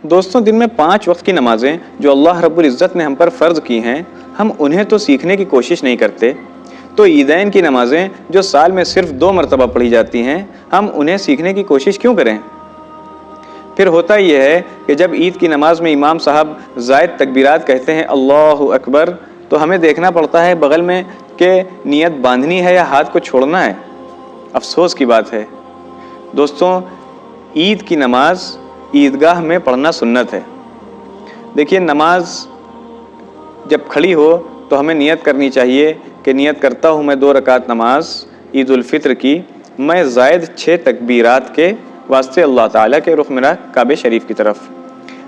دوستوں دن میں 5 وقت کی نمازیں جو اللہ رب العزت نے ہم پر فرض کی ہیں، ہم انہیں تو سیکھنے کی کوشش نہیں کرتے، تو عیدین کی نمازیں جو سال میں صرف 2 مرتبہ پڑھی جاتی ہیں، ہم انہیں سیکھنے کی کوشش کیوں کریں؟ پھر ہوتا یہ ہے کہ جب عید کی نماز میں امام صاحب زائد تکبیرات کہتے ہیں اللہ اکبر، تو ہمیں دیکھنا پڑتا ہے بغل میں کہ نیت باندھنی ہے یا ہاتھ کو چھوڑنا ہے۔ افسوس کی بات ہے دوستوں، عید کی نماز عیدگاہ میں پڑھنا سنت ہے۔ دیکھیے نماز جب کھڑی ہو تو ہمیں نیت کرنی چاہیے کہ نیت کرتا ہوں میں 2 رکعت نماز عید الفطر کی، میں زائد 6 تکبیرات کے واسطے اللہ تعالیٰ کے رخ میرا کعبہ شریف کی طرف۔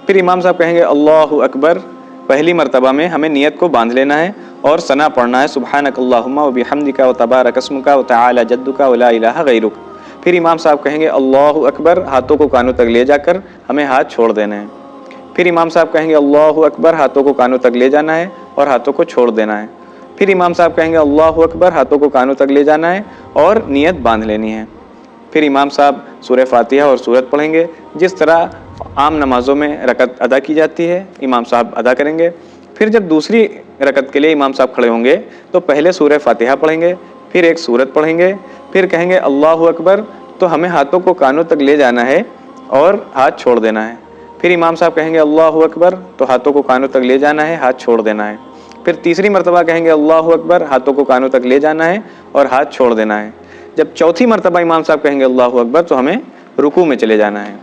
پھر امام صاحب کہیں گے اللہ اکبر، پہلی مرتبہ میں ہمیں نیت کو باندھ لینا ہے اور ثنا پڑھنا ہے سبحانک اللہم و بحمدک و تبارک اسمک و تعالی جدک و لا الہ غیرک۔ پھر امام صاحب کہیں گے اللہ اکبر، ہاتھوں کو کانوں تک لے جا کر ہمیں ہاتھ چھوڑ دینا ہے۔ پھر امام صاحب کہیں گے اللہ اکبر، ہاتھوں کو کانوں تک لے جانا ہے اور ہاتھوں کو چھوڑ دینا ہے۔ پھر امام صاحب کہیں گے اللہ اکبر، ہاتھوں کو کانوں تک لے جانا ہے اور نیت باندھ لینی ہے۔ پھر امام صاحب سورہ فاتحہ اور سورت پڑھیں گے، جس طرح عام نمازوں میں رکعت ادا کی جاتی ہے امام صاحب ادا کریں گے۔ پھر جب دوسری رکعت کے لیے امام صاحب کھڑے ہوں گے تو پہلے سورہ فاتحہ پڑھیں گے، پھر ایک سورت پڑھیں گے، پھر کہیں گے اللہ اکبر، تو ہمیں ہاتھوں کو کانوں تک لے جانا ہے اور ہاتھ چھوڑ دینا ہے۔ پھر امام صاحب کہیں گے اللہ اکبر، تو ہاتھوں کو کانوں تک لے جانا ہے، ہاتھ چھوڑ دینا ہے۔ پھر تیسری مرتبہ کہیں گے اللہ اکبر، ہاتھوں کو کانوں تک لے جانا ہے اور ہاتھ چھوڑ دینا ہے۔ جب چوتھی مرتبہ امام صاحب کہیں گے اللہ اکبر، تو ہمیں رکوع میں چلے جانا ہے۔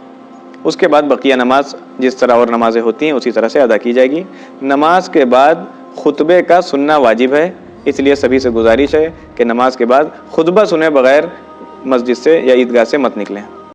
اس کے بعد بقیہ نماز جس طرح اور نمازیں ہوتی ہیں اسی طرح سے ادا کی جائے گی۔ نماز کے بعد خطبے کا سننا واجب ہے، اس لیے سبھی سے گزارش ہے کہ نماز کے بعد خطبہ سنے بغیر مسجد سے یا عیدگاہ سے مت نکلیں۔